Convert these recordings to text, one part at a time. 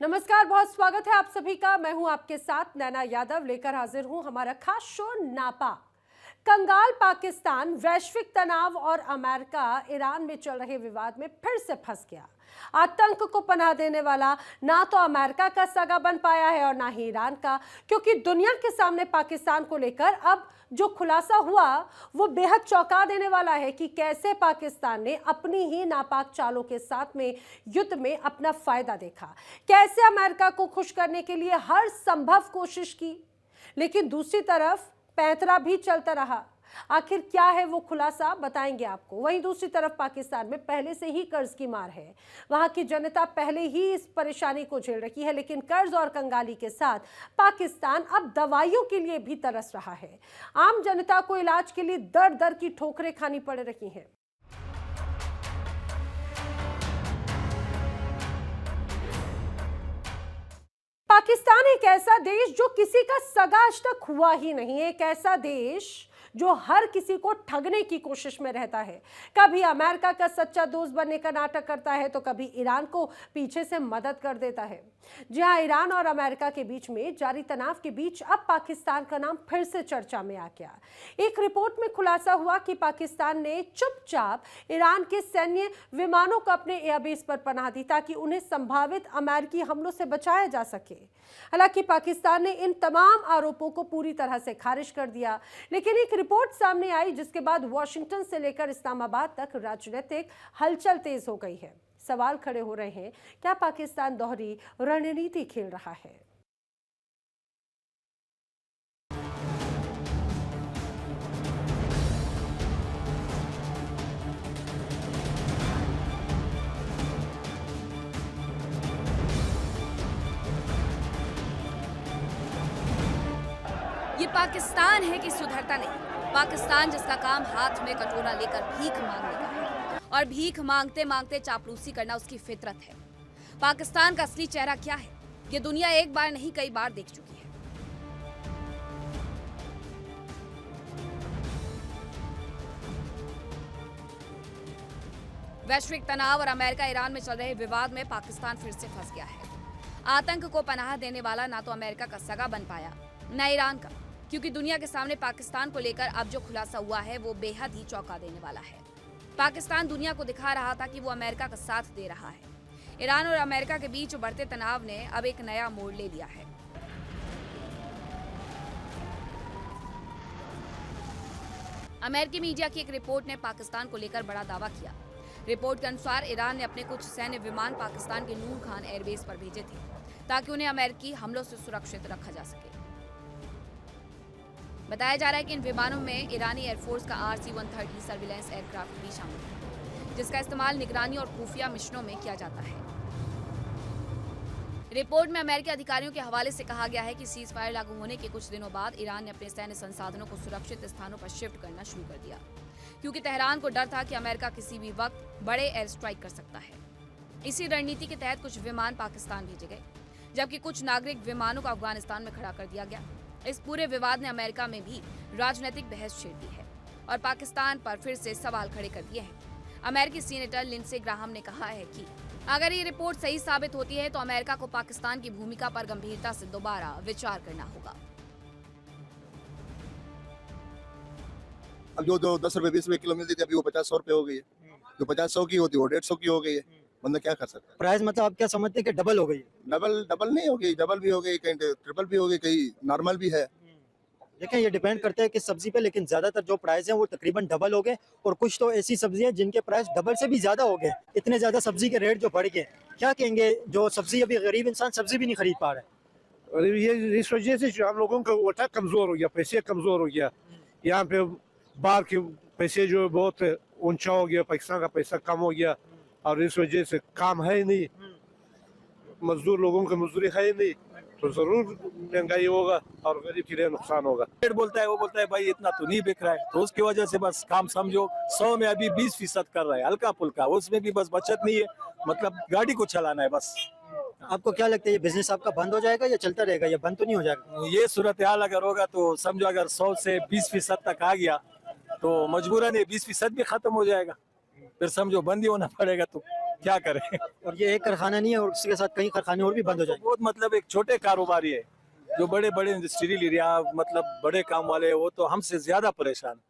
नमस्कार, बहुत स्वागत है आप सभी का। मैं हूं आपके साथ नैना यादव, लेकर हाजिर हूं हमारा खास शो नापा। कंगाल पाकिस्तान वैश्विक तनाव और अमेरिका ईरान में चल रहे विवाद में फिर से फंस गया। आतंक को पनाह देने वाला ना तो अमेरिका का सगा बन पाया है और ना ही ईरान का, क्योंकि दुनिया के सामने पाकिस्तान को लेकर अब जो खुलासा हुआ वो बेहद चौंका देने वाला है कि कैसे पाकिस्तान ने अपनी ही नापाक चालों के साथ में युद्ध में अपना फायदा देखा, कैसे अमेरिका को खुश करने के लिए हर संभव कोशिश की, लेकिन दूसरी तरफ पैंतरा भी चलता रहा। आखिर क्या है वो खुलासा, बताएंगे आपको। वहीं दूसरी तरफ पाकिस्तान में पहले से ही कर्ज की मार है। वहां की जनता पहले ही इस परेशानी को झेल रही है, लेकिन कर्ज और कंगाली के साथ पाकिस्तान अब दवाइयों के लिए भी तरस रहा है। आम जनता को इलाज के लिए दर दर की ठोकरें खानी पड़ रही हैं। पाकिस्तान एक ऐसा देश जो किसी का सगा आज तक हुआ ही नहीं, एक ऐसा देश जो हर किसी को ठगने की कोशिश में रहता है। कभी अमेरिका का सच्चा दोस्त बनने का नाटक करता है तो कभी ईरान को पीछे से मदद कर देता है। जी हां, ईरान और अमेरिका के बीच में जारी तनाव के बीच अब पाकिस्तान का नाम फिर से चर्चा में आ गया। एक रिपोर्ट में खुलासा हुआ कि पाकिस्तान ने चुपचाप ईरान के सैन्य विमानों को अपने एयरबेस पर पनाह दी ताकि उन्हें संभावित अमेरिकी हमलों से बचाया जा सके। हालांकि पाकिस्तान ने इन तमाम आरोपों को पूरी तरह से खारिज कर दिया, लेकिन एक रिपोर्ट सामने आई जिसके बाद वॉशिंगटन से लेकर इस्लामाबाद तक राजनीतिक हलचल तेज हो गई है। सवाल खड़े हो रहे हैं, क्या पाकिस्तान दोहरी रणनीति खेल रहा है? ये पाकिस्तान है कि सुधरता नहीं। पाकिस्तान जिसका काम हाथ में कटोरा लेकर भीख मांगने का है और भीख मांगते मांगते चापलूसी करना उसकी फितरत है। पाकिस्तान का असली चेहरा क्या है, ये दुनिया एक बार नहीं कई बार देख चुकी है। वैश्विक तनाव और अमेरिका ईरान में चल रहे विवाद में पाकिस्तान फिर से फंस गया है। आतंक को पनाह देने वाला ना तो अमेरिका का सगा बन पाया, न ईरान का, क्योंकि दुनिया के सामने पाकिस्तान को लेकर अब जो खुलासा हुआ है वो बेहद ही चौंका देने वाला है। पाकिस्तान दुनिया को दिखा रहा था कि वो अमेरिका का साथ दे रहा है। ईरान और अमेरिका के बीच बढ़ते तनाव ने अब एक नया मोड़ ले लिया है। अमेरिकी मीडिया की एक रिपोर्ट ने पाकिस्तान को लेकर बड़ा दावा किया। रिपोर्ट के अनुसार ईरान ने अपने कुछ सैन्य विमान पाकिस्तान के नूर खान एयरबेस पर भेजे थे ताकि उन्हें अमेरिकी हमलों से सुरक्षित रखा जा सके। बताया जा रहा है कि इन विमानों में ईरानी एयरफोर्स का RC-130 सर्विलेंस एयरक्राफ्ट भी शामिल है, जिसका इस्तेमाल निगरानी और खुफिया मिशनों में किया जाता है। रिपोर्ट में अमेरिकी अधिकारियों के हवाले से कहा गया है कि सीज फायर लागू होने के कुछ दिनों बाद ईरान ने अपने सैन्य संसाधनों को सुरक्षित स्थानों पर शिफ्ट करना शुरू कर दिया, क्योंकि तेहरान को डर था कि अमेरिका किसी भी वक्त बड़े एयर स्ट्राइक कर सकता है। इसी रणनीति के तहत कुछ विमान पाकिस्तान भेजे गए, जबकि कुछ नागरिक विमानों को अफगानिस्तान में खड़ा कर दिया गया। इस पूरे विवाद ने अमेरिका में भी राजनीतिक बहस छेड़ दी है और पाकिस्तान पर फिर से सवाल खड़े कर दिए हैं। अमेरिकी सीनेटर लिंडसे ग्राहम ने कहा है कि अगर ये रिपोर्ट सही साबित होती है तो अमेरिका को पाकिस्तान की भूमिका पर गंभीरता से दोबारा विचार करना होगा। अब जो 10 रुपए 20 रुपए किलो मिलती थी अभी वो 50-100 रुपए हो गई है। जो 50-100 की होती है वो 150 की हो गई है। बंदा क्या कर सकता है? प्राइस मतलब आप क्या समझते हैं कि डबल हो गई है? डबल नहीं हो गई, डबल भी हो गई, कहीं ट्रिपल भी हो गई, कहीं नॉर्मल भी है। देखिए ये डिपेंड करता है कि सब्जी पे, लेकिन ज्यादातर जो प्राइस है वो तकरीबन डबल हो गए और कुछ तो ऐसी सब्जी है जिनके प्राइस डबल से भी ज्यादा हो गए। इतने ज्यादा सब्जी के रेट जो बढ़ गए, क्या कहेंगे जो सब्जी, अभी गरीब इंसान सब्जी भी नहीं खरीद पा रहा है। और ये इस वजह से जो हम लोगों का वोटा कमजोर हो गया, पैसे कमजोर हो गया। यहाँ पे बाहर के पैसे जो बहुत ऊंचा हो गया, पाकिस्तान का पैसा कम हो गया और इस वजह से काम है ही नहीं, मजदूर लोगों की मजदूरी है ही नहीं, तो जरूर महंगाई होगा और गरीब के लिए नुकसान होगा। रेट बोलता है, वो बोलता है भाई इतना तो नहीं बिक रहा है, तो उसकी वजह से बस काम समझो 100 में अभी 20% कर रहा है, हल्का फुल्का, उसमें भी बस बचत नहीं है, मतलब गाड़ी को चलाना है बस। आपको क्या लगता है ये बिजनेस आपका बंद हो जाएगा या चलता रहेगा, या बंद तो नहीं हो जाएगा? ये सूरत हाल अगर होगा तो समझो अगर 100 से 20% तक आ गया तो मजबूरन 20% भी खत्म हो जाएगा, फिर समझो बंद ही होना पड़ेगा। तो क्या करें। और ये एक कारखाना नहीं है, और इसके साथ कई कारखाने और भी बंद हो जाएंगे। बहुत मतलब एक छोटे कारोबारी है, जो बड़े बड़े इंडस्ट्रियल एरिया मतलब बड़े काम वाले, वो तो हमसे ज्यादा परेशान।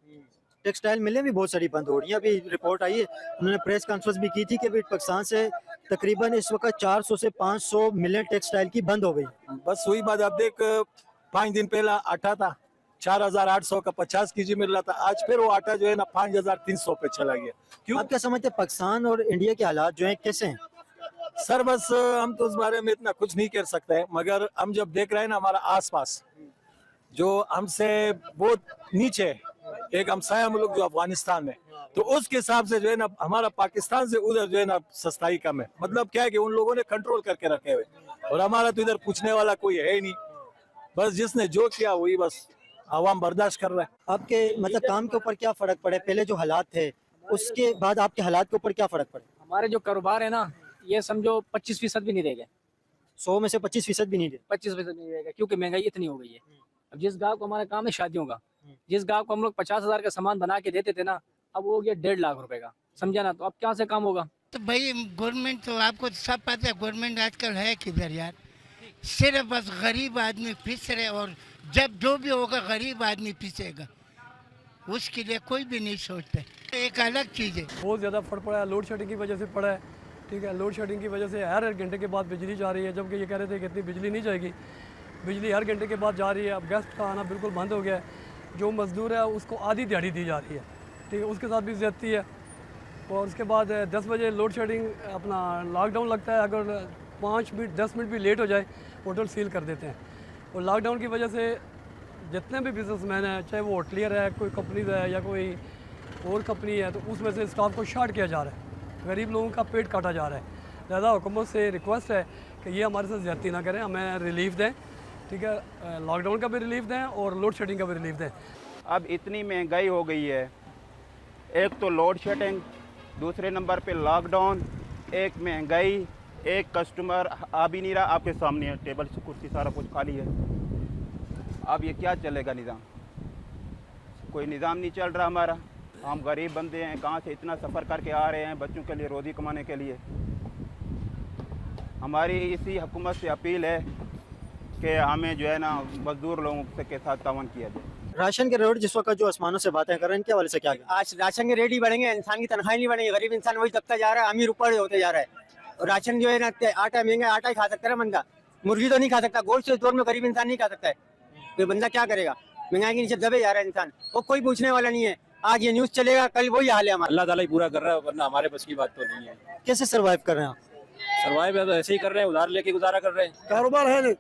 टेक्सटाइल मिलें भी बहुत सारी बंद हो रही हैं। अभी रिपोर्ट आई है, उन्होंने प्रेस कॉन्फ्रेंस भी की थी कि अभी पाकिस्तान से तकरीबन इस वक्त 400 से 500 मिलें टेक्सटाइल की बंद हो गई। बस वही बात, आप देख 5 दिन पहला आटा था 4800 का 50 केजी मिल रहा था, आज फिर वो आटा जो है ना 5300 पे चला गया। क्यों? आप क्या समझते हैं पाकिस्तान और इंडिया के हालात जो हैं कैसे हैं? सर बस हम तो उस बारे में इतना कुछ नहीं कर सकते, मगर हम जब देख रहे हैं ना हमारा आसपास जो हमसे बहुत नीचे है, एक हमसाया मुल्क जो अफगानिस्तान है, तो उसके हिसाब से जो है ना हमारा पाकिस्तान से उधर जो है ना सस्ताई कम है। मतलब क्या है कि उन लोगों ने कंट्रोल करके रखे हुए, और हमारा तो इधर पूछने वाला कोई है ही नहीं। बस जिसने जो किया वही बस आवाम बर्दाश्त कर रहा है। आपके मतलब काम के ऊपर क्या फर्क पड़े? पहले जो हालात थे उसके बाद आपके हालात के ऊपर क्या फर्क पड़े? हमारे जो कारोबार है ना, ये समझो 25% भी नहीं रहेगा। 100 में से 25% भी नहीं दे। 25% नहीं रहेगा, क्योंकि महंगाई इतनी हो गई है। अब जिस गाँव को हमारा काम है शादियों का, जिस गाँव को हम लोग 50,000 का सामान बना के देते थे ना, अब वो हो गया 1.5 लाख रुपए का, समझा ना। तो अब क्या से काम होगा? तो भाई गवर्नमेंट तो आपको सब पता है, गवर्नमेंट आजकल है किधर यार, सिर्फ बस गरीब आदमी पिस रहे, और जब जो भी होगा गरीब आदमी पिसेगा, उसके लिए कोई भी नहीं सोचता। एक अलग चीज़ है। बहुत ज़्यादा फर्क पड़ा है, लोड शेडिंग की वजह से पड़ा है। ठीक है, लोड शेडिंग की वजह से हर घंटे के बाद बिजली जा रही है, जबकि ये कह रहे थे कि इतनी बिजली नहीं जाएगी। बिजली हर घंटे के बाद जा रही है। अब गैस का आना बिल्कुल बंद हो गया है। जो मज़दूर है उसको आधी दिहाड़ी दी जा रही है, ठीक है, उसके साथ भी ज़्यादती है। और उसके बाद 10 बजे लोड शेडिंग अपना लॉकडाउन लगता है, अगर 5 मिनट 10 मिनट भी लेट हो जाए होटल सील कर देते हैं। और लॉकडाउन की वजह से जितने भी बिजनेसमैन हैं, चाहे वो होटलियर है, कोई कंपनीज है या कोई और कंपनी है, तो उसमें से स्टाफ को शार्ट किया जा रहा है, गरीब लोगों का पेट काटा जा रहा है। लिहाजा हुकूमत से रिक्वेस्ट है कि ये हमारे साथ ज़्यादती ना करें, हमें रिलीफ दें, ठीक है, लॉकडाउन का भी रिलीफ दें और लोड शेडिंग का भी रिलीफ दें। अब इतनी महंगाई हो गई है, एक तो लोड शेडिंग, दूसरे नंबर पे लॉकडाउन, एक महंगाई, एक कस्टमर आ भी नहीं रहा। आपके सामने है, टेबल से कुर्सी सारा कुछ खाली है। अब ये क्या चलेगा निज़ाम? कोई निज़ाम नहीं चल रहा हमारा। हम गरीब बंदे हैं, कहाँ से इतना सफ़र करके आ रहे हैं बच्चों के लिए रोज़ी कमाने के लिए। हमारी इसी हुकूमत से अपील है कि हमें जो है ना मजदूर लोगों के साथ तावन किया जाए। राशन के रेट जिस वक्त जो आसमानों से बातें कर रहे हैं, इनके हवाले से क्या कहें? आज राशन के रेट ही बढ़ेंगे, इंसान की तनख्वाही नहीं बढ़ेगी। गरीब इंसान वही दबता जा रहा है, अमीर ऊपर होते जा रहा है। और राशन जो है ना, आटा महंगा, आटा ही खा सकता है बंदा, मुर्गी तो नहीं खा सकता। गोश्त इस दौर में गरीब इंसान नहीं खा सकता है, तो बंदा क्या करेगा? महंगाई के नीचे दबे जा रहा है इंसान, वो कोई पूछने वाला नहीं है। आज ये न्यूज़ चलेगा, कल वही हाल है हमारा। अल्लाह ताला ही पूरा कर रहा है, वरना हमारे बस की बात तो नहीं है। कैसे सर्वाइव कर रहे हैं आप? सर्वाइव है तो ऐसे ही कर रहे हैं, उधार लेके गुजारा कर रहे हैं। कारोबार है नहीं,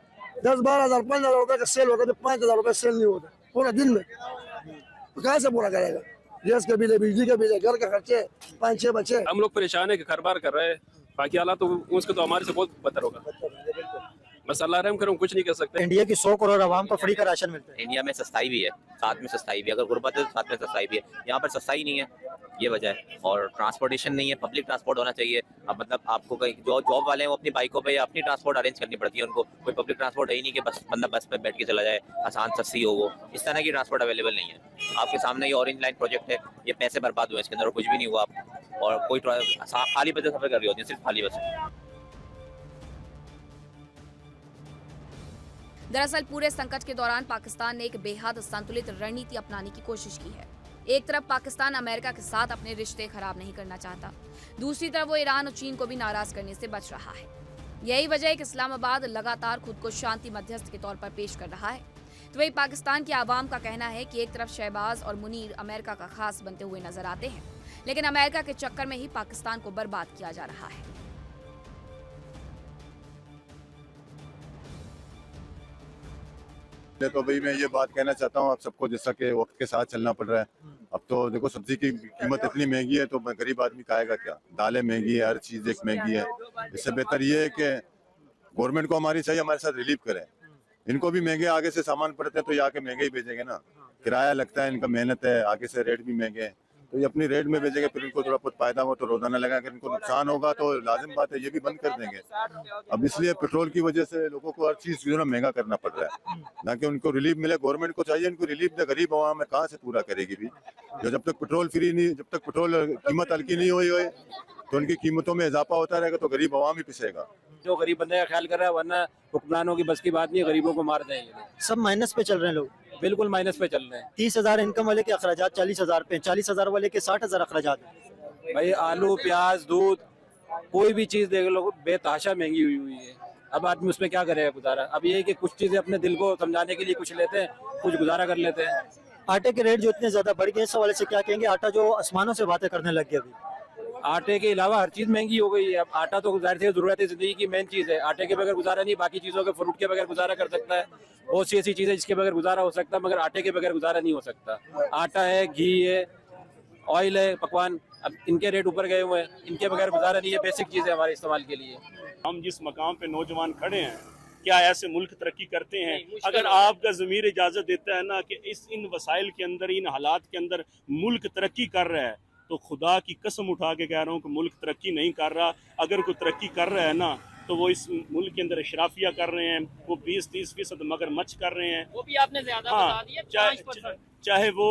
10-12 हज़ार 15,000 रुपए का सेल होता है, 5,000 रुपए सेल नहीं होता पूरा दिन में, तो कहाँ से पूरा करेगा? गैस का बिल है, बिजली का बिल है, घर का खर्चे, 5-6 बच्चे। हम लोग परेशान है कि कारोबार कर रहे हैं, बाकी हालात तो उसके तो हमारे से बहुत बेहतर होगा। बस अल्लाह रहम करे, कुछ नहीं कर सकते। इंडिया की 100 करोड़ आवाम को फ्री का राशन मिलता है। इंडिया में सस्ताई भी है, साथ में सस्ताई भी है। अगर गुर्बत है तो साथ में सस्ताई भी है। यहाँ पर सस्ताई नहीं है, ये वजह है। और ट्रांसपोर्टेशन नहीं है, पब्लिक ट्रांसपोर्ट होना चाहिए। अब मतलब आपको कहीं जो जॉब वाले हैं वो अपनी बाइकों पे या अपनी ट्रांसपोर्ट अरेंज करनी पड़ती है उनको। कोई पब्लिक ट्रांसपोर्ट है ही नहीं कि बस बंदा बस पे बैठ के चला जाए, आसान सस्ती हो वो। इस तरह की ट्रांसपोर्ट अवेलेबल नहीं है। आपके सामने ये ऑरेंज लाइन प्रोजेक्ट है, ये पैसे बर्बाद हुए इसके अंदर, कुछ भी नहीं हुआ। और कोई खाली बसें सफर कर रही होती है, सिर्फ खाली बस। दरअसल पूरे संकट के दौरान पाकिस्तान ने एक बेहद संतुलित रणनीति अपनाने की कोशिश की है। एक तरफ पाकिस्तान अमेरिका के साथ अपने रिश्ते खराब नहीं करना चाहता, दूसरी तरफ वो ईरान और चीन को भी नाराज करने से बच रहा है। यही वजह है कि इस्लामाबाद लगातार खुद को शांति मध्यस्थ के तौर पर पेश कर रहा है। तो वही पाकिस्तान के आवाम का कहना है कि एक तरफ शहबाज और मुनीर अमेरिका का खास बनते हुए नजर आते हैं, लेकिन अमेरिका के चक्कर में ही पाकिस्तान को बर्बाद किया जा रहा है। तो भाई मैं ये बात कहना चाहता हूँ आप सबको, जैसा कि वक्त के साथ चलना पड़ रहा है। अब तो देखो सब्जी की कीमत इतनी महंगी है, तो गरीब आदमी खाएगा क्या? दालें महंगी है, हर चीज़ एक महंगी है। इससे बेहतर ये है कि गवर्नमेंट को हमारी चाहिए हमारे साथ रिलीफ करें। इनको भी महंगे आगे से सामान पड़ते हैं, तो ये आके महंगे ही भेजेंगे ना। किराया लगता है, इनका मेहनत है, आगे से रेट भी महंगे हैं, तो ये अपनी रेट में भेजेंगे। फिर इनको थोड़ा बहुत फायदा हो तो रोजाना लगा, अगर इनको नुकसान होगा तो लाजिम बात है ये भी बंद कर देंगे। अब इसलिए पेट्रोल की वजह से लोगों को हर चीज़ जो है महंगा करना पड़ रहा है, ना कि उनको रिलीफ मिले। गवर्नमेंट को चाहिए इनको रिलीफ दे। गरीब आवाम में कहाँ से पूरा करेगी भी? जो जब तक पेट्रोल फ्री नहीं, जब तक पेट्रोल कीमत हल्की नहीं हुई तो उनकी कीमतों में इजाफा होता रहेगा तो गरीब आवाम ही पिसेगा। जो गरीब बंदे का ख्याल कर रहा है, वरना हुक्मरानों की बस की बात नहीं है, गरीबों को मार देंगे। सब माइनस पे चल रहे हैं लोग, बिल्कुल माइनस पे चल रहे हैं। 30,000 इनकम वाले के अखराजात 40,000 पे, 40,000 वाले के 60,000 अखराजात हैं। भाई आलू, प्याज, दूध, कोई भी चीज़ देख लो बेतहाशा महंगी हुई है। अब आदमी उसमें क्या करेगा गुजारा। अब ये है कि कुछ चीज़ें अपने दिल को समझाने के लिए कुछ लेते हैं, कुछ गुजारा कर लेते हैं। आटे के रेट जो इतने ज्यादा बढ़ गए, इस हवाले से क्या कहेंगे? आटा जो आसमानों से बातें करने लग गया अभी। आटे के अलावा हर चीज़ महंगी हो गई है। अब आटा तो जाहिर सी ज़रूरत है, ज़िंदगी की मेन चीज़ है। आटे के बगैर गुजारा नहीं, बाकी चीज़ों के फ्रूट के बगैर गुजारा कर सकता है। बहुत सी ऐसी चीज़ें जिसके बगैर गुजारा हो सकता है, मगर आटे के बगैर गुजारा नहीं हो सकता। आटा है, घी है, ऑयल है, पकवान, अब इनके रेट ऊपर गए हुए हैं। इनके बगैर गुजारा नहीं है, बेसिक चीज़ है हमारे इस्तेमाल के लिए। हम जिस मकाम पे नौजवान खड़े हैं, क्या ऐसे मुल्क तरक्की करते हैं? अगर आपका ज़मीर इजाज़त देता है ना कि इन वसाइल के अंदर, इन हालात के अंदर मुल्क तरक्की कर रहा है, तो खुदा की कसम उठा के कह रहा हूँ कि मुल्क तरक्की नहीं कर रहा। अगर कोई तरक्की कर रहा है ना, तो वो इस मुल्क के अंदर इशराफिया कर रहे हैं, वो 20-30% मगरमच्छ कर रहे हैं। वो भी आपने ज्यादा हाँ, बता दिया, चाहे वो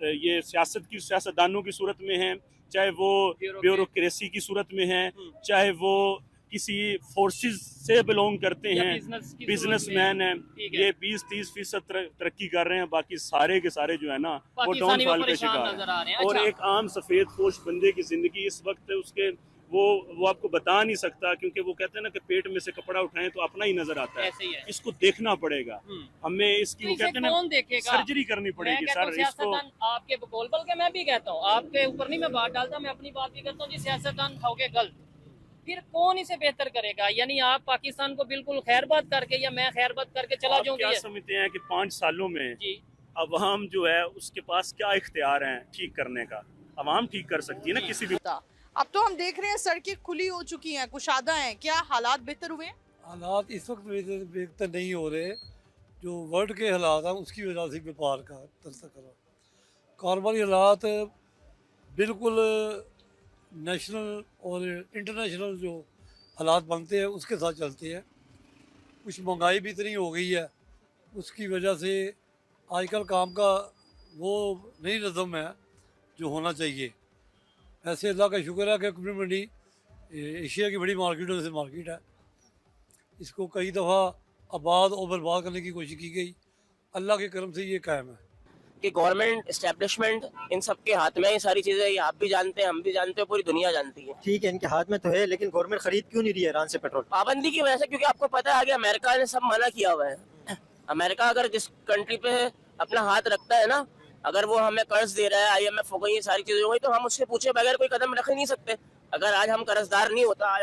ये सियासतदानों की सूरत में है, चाहे वो ब्यूरोक्रेसी की सूरत में है, चाहे वो किसी फोर्सेस से बिलोंग करते हैं, बिजनेसमैन हैं, ये 20-30% तरक्की कर रहे हैं। बाकी सारे के सारे जो है ना, वो डाउनफॉल का शिकार है। और एक आम सफेद पोश बंदे की जिंदगी इस वक्त उसके वो आपको बता नहीं सकता, क्योंकि वो कहते हैं ना कि पेट में से कपड़ा उठाएं तो अपना ही नजर आता है। इसको देखना पड़ेगा हमें, इसकी वो कहते हैं ना सर्जरी करनी पड़ेगी सर इसको। आपके बोल के मैं भी कहता हूँ, आपके ऊपर नहीं मैं बात डालता, मैं अपनी बात भी करता हूँ जी। सियासतदान हो गए गलत, फिर कौन इसे बेहतर करेगा? यानी आप पाकिस्तान को बिल्कुल खैरबाद करके या मैं खैरबाद करके चला जाऊँ? क्या समझते हैं कि 5 सालों में अवाम जो है उसके पास क्या इख्तियार है ठीक करने का? अवाम ठीक कर सकती है ना किसी भी। अब तो हम देख रहे हैं सड़कें खुली हो चुकी हैं, कुशादा हैं, क्या हालात बेहतर हुए हैं? हालात इस वक्त बेहतर नहीं हो रहे। जो वर्ल्ड के हालात हैं उसकी वजह से व्यापार का तस्करा, कारोबारी हालात बिल्कुल नेशनल और इंटरनेशनल जो हालात बनते हैं उसके साथ चलते हैं। कुछ महंगाई भी इतनी हो गई है, उसकी वजह से आजकल काम का वो नहीं नज़म है जो होना चाहिए। ऐसे अल्लाह का शुक्र है कि कुम्भी मंडी एशिया की बड़ी मार्केटों से मार्केट है। इसको कई दफ़ा आबाद और बर्बाद करने की कोशिश की गई, अल्लाह के करम से ये कायम है कि गवर्नमेंट इस्टेब्लिशमेंट इन सब के हाथ में ये सारी चीजें, ये आप भी जानते हैं, हम भी जानते हैं, पूरी दुनिया जानती है। ठीक है, इनके हाथ में तो है, लेकिन गवर्नमेंट खरीद क्यों नहीं रही है ईरान से पेट्रोल? पाबंदी की वजह से, क्योंकि आपको पता है आगे अमेरिका ने सब मना किया हुआ है। अमेरिका अगर जिस कंट्री पे अपना हाथ रखता है ना, अगर वो हमें कर्ज दे रहा है, IMF हो गई, ये सारी चीजें हो गई, तो हम उससे पूछे बगैर कोई कदम रख ही नहीं सकते। अगर आज हम कर्जदार नहीं होता, आज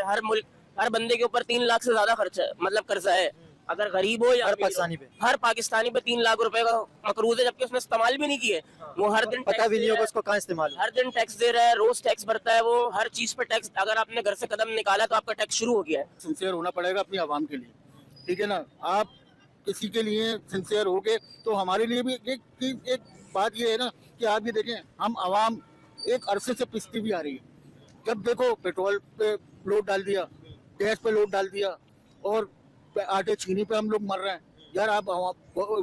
हर बंदे के ऊपर 3 लाख से ज्यादा खर्चा है, मतलब कर्जा है। अगर गरीब हो या हर पाकिस्तानी पे 3 लाख रुपए का मकरूज है, जबकि उसने इस्तेमाल भी नहीं किए। वो हर दिन पता भी नहीं होगा उसको कहाँ इस्तेमाल, हर दिन टैक्स दे रहा है, रोज टैक्स भरता है, वो हर चीज पे टैक्स। अगर आपने घर से कदम निकाला तो आपका टैक्स शुरू हो गया है। सिंसियर होना पड़ेगा अपनी आवाम के लिए, ठीक है ना। आप किसी के लिए सिंसियर हो गए तो हमारे लिए भी एक बात ये है ना कि आप ये देखें, हम आवाम एक अरसे से पिसती भी आ रही है। जब देखो पेट्रोल पे लोड डाल दिया, गैस पे लोड डाल दिया, और आटे चीनी पे हम लोग मर रहे हैं। यार आप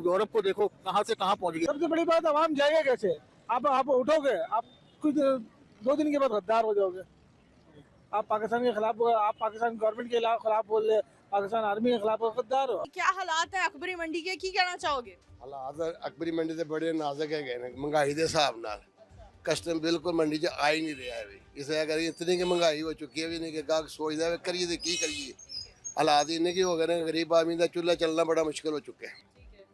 यूरोप को देखो कहाँ से कहाँ पहुँच गए। सबसे बड़ी बात, आवाम जाएगा कैसे? आप उठोगे, आप कुछ 2 दिन के बाद गद्दार हो जाओगे। आप पाकिस्तान के खिलाफ, आप पाकिस्तान गवर्नमेंट के खिलाफ बोल रहे, पाकिस्तान आर्मी के खिलाफ गद्दार हो। क्या हालात है अकबरी मंडी के, की कहना चाहोगे? हालात अकबरी मंडी से बड़े नाजुक है, महंगाई के हिसाब नाल कस्टम बिल्कुल मंडी च आ ही नहीं रहा है। इस अगर इतनी की महंगाई हो चुकी है भी नहीं कि गाहक सोचता है करिए तो की करिए। हालात इन्हें की हो गए ना, गरीब आदमी का चूल्हा चलना बड़ा मुश्किल हो चुका है।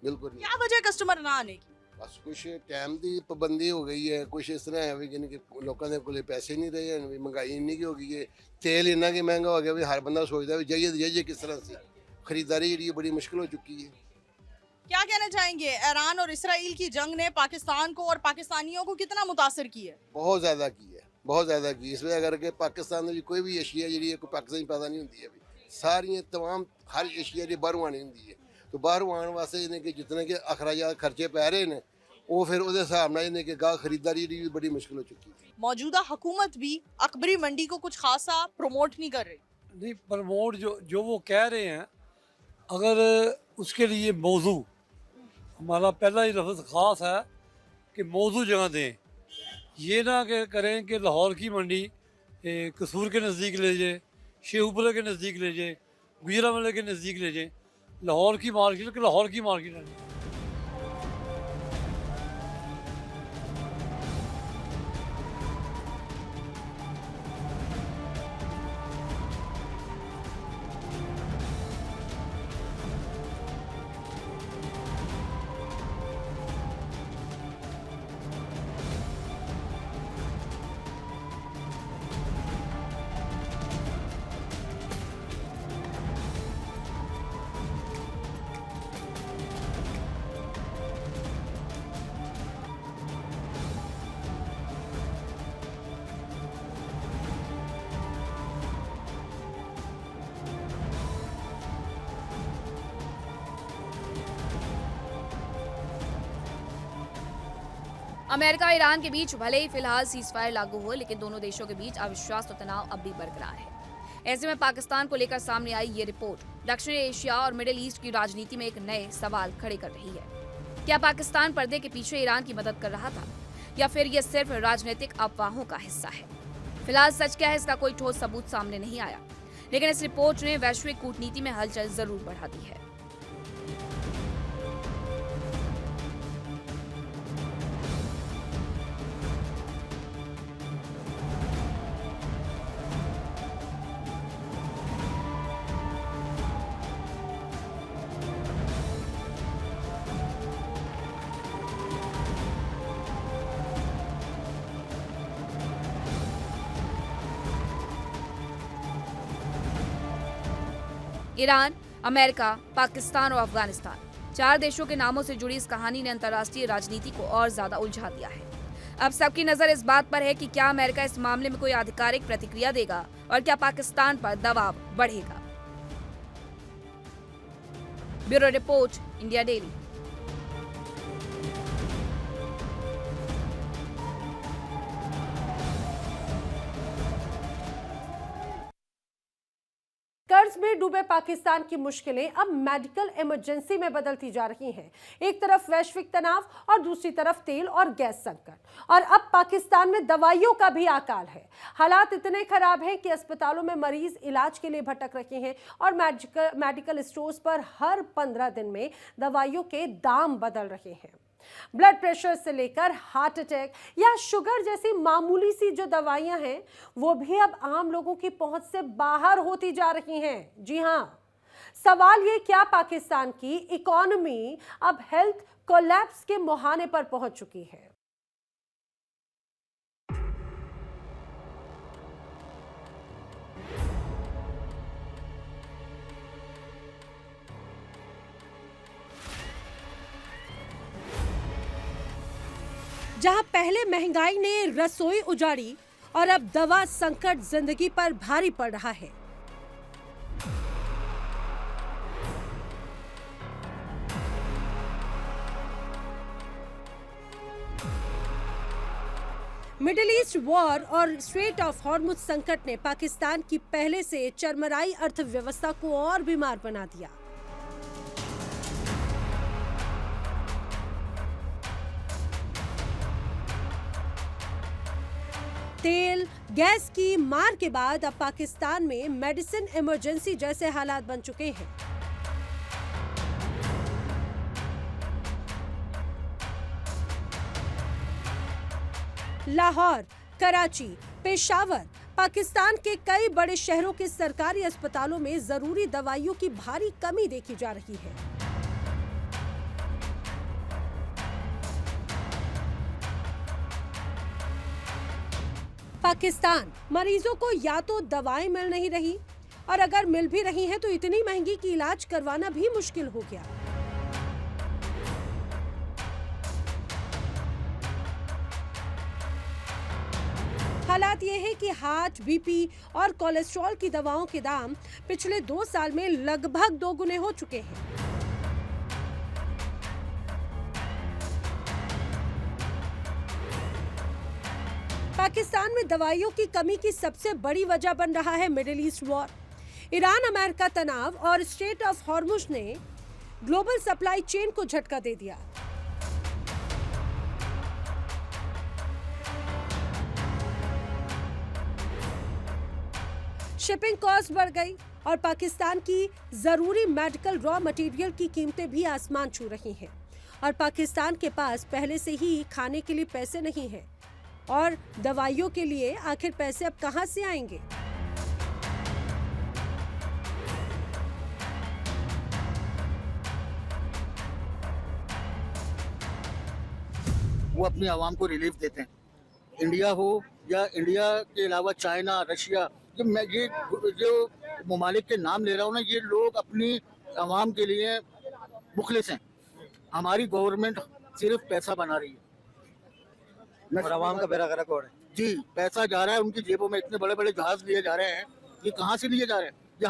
बिल्कुल क्या वजह कस्टमर ना आने की? बस कुछ टाइम की पाबंदी हो गई है, कुछ इस तरह है कि लोगों के कोल पैसे नहीं रहे हैं, महंगाई इन्नी की हो गई है, तेल इन्ना कि महंगा हो गया भी हर बंदा सोचता है जाइए तो जाइए किस तरह से। खरीदारी जी बड़ी मुश्किल हो चुकी है। क्या कहना चाहेंगे, ईरान और इसराइल की जंग ने पाकिस्तान को और पाकिस्तानियों को कितना मुतासर की है? बहुत ज़्यादा की है, बहुत ज़्यादा की। इस वजह करके पाकिस्तान में कोई भी एशिया जी पाकिस्तान पैदा नहीं होती है। अभी सारी तमाम हर एशिया जी बाहरों आनी होंगी है, तो बाहरों आने वास्ते इन्हें कि जितने के अखराजात खर्चे पै रहे हैं वो फिर उस हिसाब नाल इन्हें कि गाह खरीदारी भी बड़ी मुश्किल हो चुकी है। मौजूदा हुकूमत भी अकबरी मंडी को कुछ खासा प्रमोट नहीं कर रही। नहीं, प्रमोट जो वो कह रहे हैं, अगर उसके लिए मौजू, हमारा पहला ही लफ्ज़ ख़ास है कि मौजू जगह दें। ये ना कि करें कि लाहौर की मंडी कसूर के नज़दीक ले जाए, शेखुपुरा के नज़दीक ले जाए, गुजरावाला के नज़दीक ले जाए, लाहौर की मार्केट है। अमेरिका और ईरान के बीच भले ही फिलहाल सीजफायर लागू हो, लेकिन दोनों देशों के बीच अविश्वास और तनाव अब भी बरकरार है। ऐसे में पाकिस्तान को लेकर सामने आई ये रिपोर्ट दक्षिण एशिया और मिडिल ईस्ट की राजनीति में एक नए सवाल खड़े कर रही है। क्या पाकिस्तान पर्दे के पीछे ईरान की मदद कर रहा था, या फिर ये सिर्फ राजनीतिक अफवाहों का हिस्सा है? फिलहाल सच क्या है, इसका कोई ठोस सबूत सामने नहीं आया, लेकिन इस रिपोर्ट ने वैश्विक कूटनीति में हलचल जरूर बढ़ा दी है। ईरान, अमेरिका, पाकिस्तान और अफगानिस्तान, 4 देशों के नामों से जुड़ी इस कहानी ने अंतर्राष्ट्रीय राजनीति को और ज्यादा उलझा दिया है। अब सबकी नजर इस बात पर है कि क्या अमेरिका इस मामले में कोई आधिकारिक प्रतिक्रिया देगा और क्या पाकिस्तान पर दबाव बढ़ेगा। Bureau report, India daily. कर्ज में डूबे पाकिस्तान की मुश्किलें अब मेडिकल इमरजेंसी में बदलती जा रही हैं। एक तरफ वैश्विक तनाव और दूसरी तरफ तेल और गैस संकट, और अब पाकिस्तान में दवाइयों का भी अकाल है। हालात इतने खराब हैं कि अस्पतालों में मरीज इलाज के लिए भटक रहे हैं और मेडिकल स्टोर्स पर हर 15 दिन में दवाइयों के दाम बदल रहे हैं। ब्लड प्रेशर से लेकर हार्ट अटैक या शुगर जैसी मामूली सी जो दवाइयां हैं, वो भी अब आम लोगों की पहुंच से बाहर होती जा रही हैं। जी हां, सवाल ये, क्या पाकिस्तान की इकोनॉमी अब हेल्थ कोलैप्स के मुहाने पर पहुंच चुकी है? जहां पहले महंगाई ने रसोई उजाड़ी और अब दवा संकट जिंदगी पर भारी पड़ रहा है। मिडिल ईस्ट वॉर और स्ट्रेट ऑफ हॉर्मुज संकट ने पाकिस्तान की पहले से चरमराई अर्थव्यवस्था को और बीमार बना दिया। तेल, गैस की मार के बाद अब पाकिस्तान में मेडिसिन इमरजेंसी जैसे हालात बन चुके हैं। लाहौर, कराची, पेशावर, पाकिस्तान के कई बड़े शहरों के सरकारी अस्पतालों में जरूरी दवाइयों की भारी कमी देखी जा रही है। पाकिस्तान मरीजों को या तो दवाएं मिल नहीं रही, और अगर मिल भी रही हैं तो इतनी महंगी कि इलाज करवाना भी मुश्किल हो गया। हालात ये है कि हार्ट, बीपी और कोलेस्ट्रॉल की दवाओं के दाम पिछले 2 साल में लगभग 2 गुने हो चुके हैं। पाकिस्तान में दवाइयों की कमी की सबसे बड़ी वजह बन रहा है middle east war. Iran America तनाव और स्ट्रेट ऑफ हॉर्मुज ने ग्लोबल सप्लाई चेन को झटका दे दिया। शिपिंग कॉस्ट बढ़ गई और पाकिस्तान की जरूरी मेडिकल रॉ मटेरियल की कीमतें भी आसमान छू रही हैं। और पाकिस्तान के पास पहले से ही खाने के लिए पैसे नहीं हैं और दवाइयों के लिए आखिर पैसे अब कहां से आएंगे? वो अपनी आवाम को रिलीफ देते हैं। इंडिया हो या इंडिया के अलावा चाइना, रशिया, ये जो ममालिक के नाम ले रहा हूँ ना, ये लोग अपनी आवाम के लिए मुखलिस हैं। हमारी गवर्नमेंट सिर्फ पैसा बना रही है और आवाम का बेड़ा गर्क हो रहा है। जी, पैसा जा रहा है उनकी जेबों में। इतने बड़े बड़े जहाज लिए जा रहे हैं, ये कहाँ से लिए जा रहे हैं? ये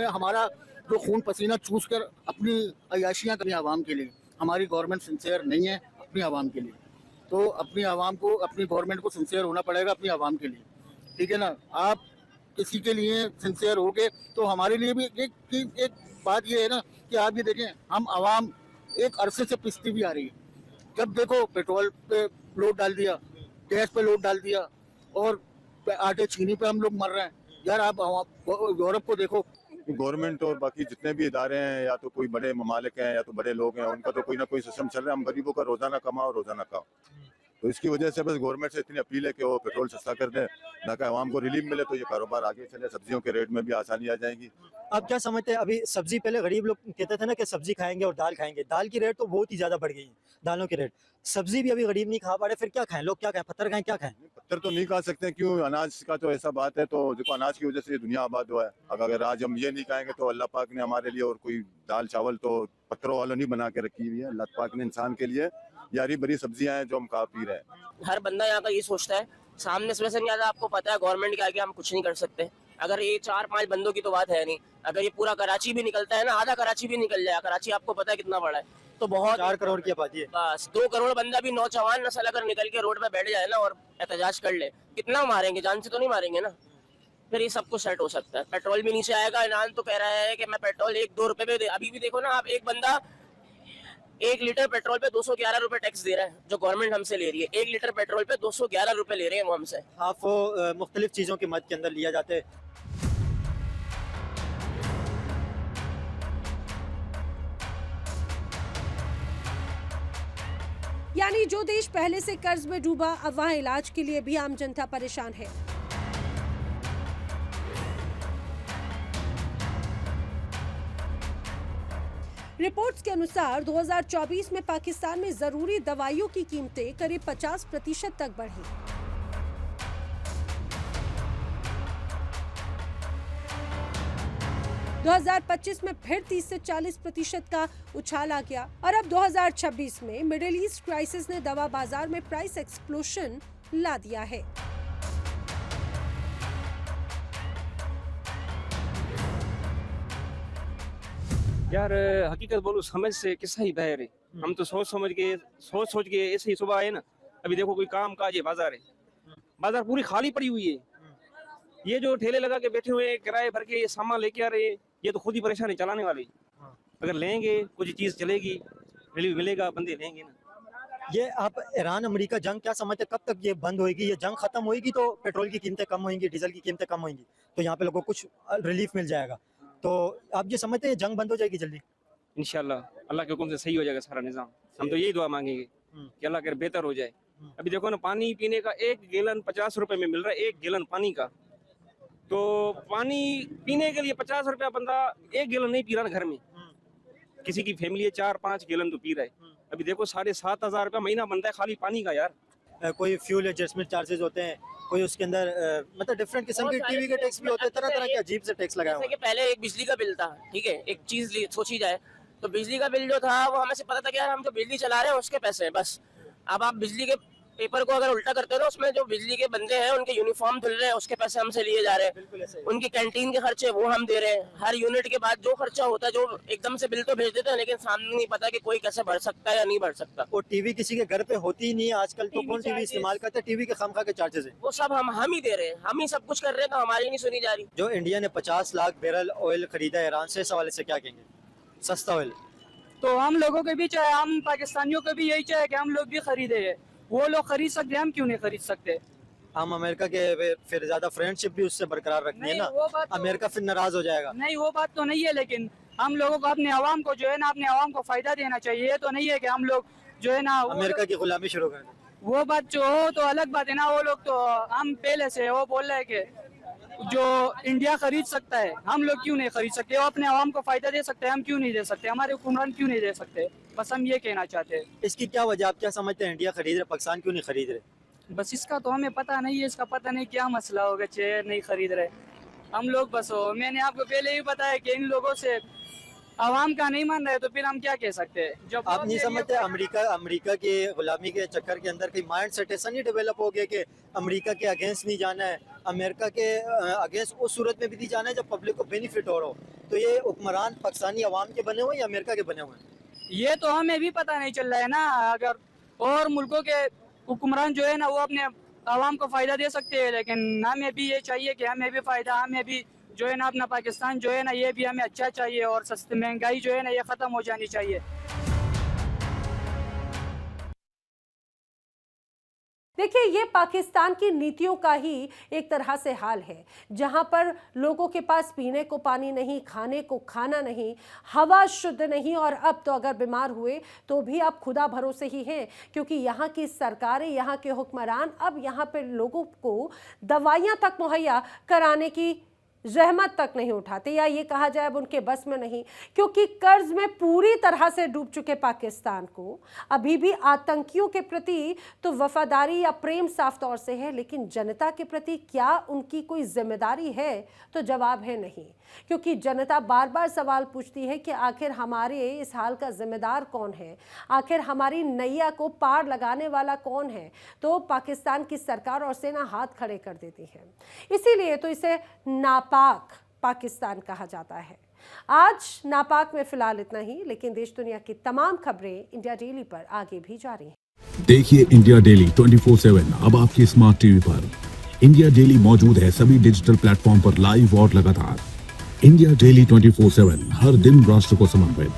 हमारा जो खून पसीना चूस कर अपनी अयाशियाँ करें आवाम के लिए। हमारी गवर्नमेंट सिंसियर नहीं है अपनी आवाम के लिए, तो अपनी आवाम को, अपनी गवर्नमेंट को सिंसियर होना पड़ेगा अपनी आवाम के लिए, ठीक है ना। आप किसी के लिए सिंसियर होगे तो हमारे लिए भी एक बात ये है ना कि आप ये देखें, हम आवाम एक अरसे से पिसती भी आ रही है। जब देखो पेट्रोल पे लोड डाल दिया, गैस पे लोड डाल दिया और आटे चीनी पे हम लोग मर रहे हैं। यार आप यूरोप को देखो, गवर्नमेंट और बाकी जितने भी इदारे हैं, या तो कोई बड़े ममालिक हैं या तो बड़े लोग हैं, उनका तो कोई ना कोई सिस्टम चल रहा है। हम गरीबों का रोजाना कमाओ रोजाना खाओ। तो इसकी वजह से बस गवर्नमेंट से इतनी अपील है कि वो पेट्रोल सस्ता कर दें, ताकि आवाम को रिलीफ मिले, तो ये कारोबार आगे चले, सब्जियों के रेट में भी आसानी आ जाएगी। आप क्या समझते हैं, अभी सब्जी पहले गरीब लोग कहते थे ना कि सब्जी खाएंगे और दाल खाएंगे, दाल की रेट तो बहुत ही ज्यादा बढ़ गई है, दालों की रेट। सब्जी भी अभी गरीब नहीं खा पा रहे, फिर क्या खाएं लोग? क्या खाएं? पत्थर खाएं? क्या खाएं? पत्थर तो नहीं खा सकते, क्यों? अनाज का तो ऐसा बात है, तो देखो अनाज की वजह से ये दुनिया आबाद हुआ है। अगर आज हम ये नहीं खाएंगे तो अल्लाह पाक ने हमारे लिए और कोई दाल चावल तो पत्थरों वालों नहीं बना के रखी हुई है। अल्लाह पाक ने इंसान के लिए ये हरी भरी सब्जियां हैं जो हम खा पी रहे हैं। हर बंदा यहाँ का ये सोचता है, सामने से वैसे नहीं आता। आपको पता है गवर्नमेंट के आगे हम कुछ नहीं कर सकते। अगर ये 4-5 बंदों की तो बात है नहीं, अगर ये पूरा कराची भी निकलता है ना, आधा कराची भी निकल जाए। कराची आपको पता है कितना बड़ा है, तो बहुत 4 करोड़ की आबादी है। बस 2 करोड़ बंदा भी नौजवान नस्ल अगर निकल के रोड पे बैठ जाए ना और एहतजाज कर ले, कितना मारेंगे? जान से तो नहीं मारेंगे ना। फिर ये सब कुछ सेट हो सकता है। पेट्रोल भी नीचे आएगा। ईरान तो कह रहा है कि मैं पेट्रोल 1-2 रुपए पे दे। अभी भी देखो ना आप, एक बंदा 1 लीटर पेट्रोल पे 211 रुपए टैक्स दे रहा है, जो गवर्नमेंट हमसे ले रही है। 1 लीटर पेट्रोल पे 211 रुपए ले रहे हैं वो हमसे। आप मुख्तलिफ चीज़ों की मद के अंदर लिया जाते हैं। यानी जो देश पहले से कर्ज में डूबा, अब वहां इलाज के लिए भी आम जनता परेशान है। रिपोर्ट्स के अनुसार 2024 में पाकिस्तान में जरूरी दवाइयों की कीमतें करीब 50% तक बढ़ी। दो 2025 में फिर 30 से 40% का उछाल आ गया और अब 2026 में मिडिल ईस्ट क्राइसिस ने दवा बाजार में प्राइस एक्सप्लोशन ला दिया है। यार हकीकत बोलूं, समझ से किस्सा ही बाहर है। हम तो सोच सोच के ऐसे ही सुबह आए ना। अभी देखो कोई काम काज है, बाजार पूरी खाली पड़ी हुई है। ये जो ठेले लगा के बैठे हुए हैं, किराए भर के ये सामान लेके आ रहे हैं, ये तो खुद ही परेशान है चलाने वाले। अगर लेंगे कुछ चीज चलेगी, रिलीफ मिलेगा, बंदे लेंगे ना। ये आप ईरान अमेरिका जंग क्या समझते हैं, कब तक ये बंद होएगी? ये जंग खत्म होएगी तो पेट्रोल की कीमतें कम होंगी, डीजल की कीमतें कम होंगी, तो यहाँ पे लोगों को कुछ रिलीफ मिल जाएगा। तो आप ये समझते हैं जंग बंद हो जाएगी जल्दी? इंशाल्लाह अल्लाह के हुक्म से सही हो जाएगा सारा निज़ाम। हम तो यही दुआ मांगेंगे कि अल्लाह करे बेहतर हो जाए। अभी देखो ना, पानी पीने का 1 गैलन 50 रुपए में मिल रहा है, 1 गैलन पानी का। तो पानी पीने के लिए 50 रुपया बंदा 1 गैलन नहीं पी रहा ना घर में। किसी की फैमिली है 4-5 गैलन तो पी रहा है। अभी देखो 7,500 रुपया महीना बनता है खाली पानी का यार। कोई फ्यूल एडजस्टमेंट चार्जेस होते हैं, कोई उसके अंदर मतलब डिफरेंट किस्म के टीवी के टैक्स भी होते हैं, तरह तरह के अजीब से टैक्स लगाए हुए हैं। पहले एक बिजली का बिल था, ठीक है, एक चीज सोची जाए तो बिजली का बिल जो था वो हमें से पता था कि यार हम जो बिजली चला रहे हैं उसके पैसे हैं बस। अब आप बिजली के पेपर को अगर उल्टा करते हो ना, उसमें जो बिजली के बंदे हैं उनके यूनिफॉर्म धुल रहे हैं, उसके पैसे हमसे लिए जा रहे हैं। उनकी कैंटीन के खर्चे वो हम दे रहे हैं। हर यूनिट के बाद जो खर्चा होता है, जो एकदम से बिल तो भेज देते हैं, लेकिन सामने नहीं पता कि कोई कैसे भर सकता है या नहीं भर सकता। और टीवी किसी के घर पे होती ही नहीं है आजकल, तो कौन टीवी इस्तेमाल करता है? टीवी के खामखा के चार्जेस है, वो सब हम ही दे रहे हैं, हम ही सब कुछ कर रहे हैं, तो हमारी नहीं सुनी जा रही। जो इंडिया ने 50 लाख बैरल ऑयल खरीदा है ईरान से, इस हवाले से क्या कहेंगे? सस्ता ऑयल तो हम लोगों के भी चाहे, हम पाकिस्तानियों को भी यही चाहे कि हम लोग भी खरीदे। वो लोग खरीद सकते, हम क्यों नहीं खरीद सकते? हम अमेरिका के फिर ज्यादा फ्रेंडशिप भी उससे बरकरार रखनी है नहीं, ना, वो बात तो- अमेरिका फिर नाराज हो जाएगा। नहीं वो बात तो नहीं है, लेकिन हम लोगों को अपने आवाम को जो है ना, अपने आवाम को फायदा देना चाहिए। ये तो नहीं है कि हम लोग जो है ना अमेरिका की गुलामी शुरू कर दें। वो बात जो हो तो अलग बात है ना। वो लोग तो हम पहले से वो बोल रहे हैं कि जो इंडिया खरीद सकता है हम लोग क्यों नहीं खरीद सकते, वो अपने आवाम को फायदा दे सकते हैं, हम क्यों नहीं दे सकते, हमारे हुक्मरान क्यों नहीं दे सकते। बस हम ये कहना चाहते हैं। इसकी क्या वजह, आप क्या समझते हैं, इंडिया खरीद रहे, पाकिस्तान क्यों नहीं खरीद रहे? बस इसका तो हमें पता नहीं है, इसका पता नहीं क्या मसला होगा, चेयर नहीं खरीद रहे हम लोग। बस हो, मैंने आपको पहले ही बताया कि इन लोगों से आवाम का नहीं मान रहे तो फिर हम क्या कह सकते हैं। जब आप नहीं समझते अमेरिका के गुलामी के चक्कर के अंदर कई माइंड सेट ऐसा नहीं डेवलप हो गया कि अमेरिका के अगेंस्ट नहीं जाना है, अमेरिका के अगेंस्ट उस सूरत में भी नहीं जाना है जब पब्लिक को बेनिफिट हो रहा हो। तो ये हुक्मरान पाकिस्तानी अवाम के बने हुए या अमेरिका के बने हुए हैं? ये तो हमें भी पता नहीं चल रहा है ना। अगर और मुल्कों के हुक्मरान जो है ना वो अपने आवाम को फायदा दे सकते हैं, लेकिन हमें भी ये चाहिए कि हमें भी फायदा, हमें भी जो है ना अपना पाकिस्तान जो है ना ये भी हमें अच्छा चाहिए, और सस्ती महंगाई जो है ना ये खत्म हो जानी चाहिए। देखिए, ये पाकिस्तान की नीतियों का ही एक तरह से हाल है, जहां पर लोगों के पास पीने को पानी नहीं, खाने को खाना नहीं, हवा शुद्ध नहीं, और अब तो अगर बीमार हुए तो भी आप खुदा भरोसे ही हैं, क्योंकि यहाँ की सरकारें, यहाँ के हुक्मरान अब यहाँ पर लोगों को दवाइयाँ तक मुहैया कराने की रहमत तक नहीं उठाते, या ये कहा जाए अब उनके बस में नहीं, क्योंकि कर्ज में पूरी तरह से डूब चुके पाकिस्तान को अभी भी आतंकियों के प्रति तो वफादारी या प्रेम साफ तौर से है, लेकिन जनता के प्रति क्या उनकी कोई जिम्मेदारी है? तो जवाब है नहीं, क्योंकि जनता बार बार सवाल पूछती है कि आखिर हमारे इस हाल का जिम्मेदार कौन है, आखिर हमारी नैया को पार लगाने वाला कौन है? तो पाकिस्तान की सरकार और सेना हाथ खड़े कर देती है। इसीलिए तो इसे नापाक पाकिस्तान कहा जाता है। आज नापाक में फिलहाल इतना ही, लेकिन देश दुनिया की तमाम खबरें इंडिया डेली पर आगे भी जारी हैं। देखिए इंडिया डेली 24/7 अब आपकी स्मार्ट टीवी पर। इंडिया डेली मौजूद है सभी डिजिटल प्लेटफॉर्म पर लाइव और लगातार। इंडिया डेली 24/7 हर दिन राष्ट्र को समर्पित।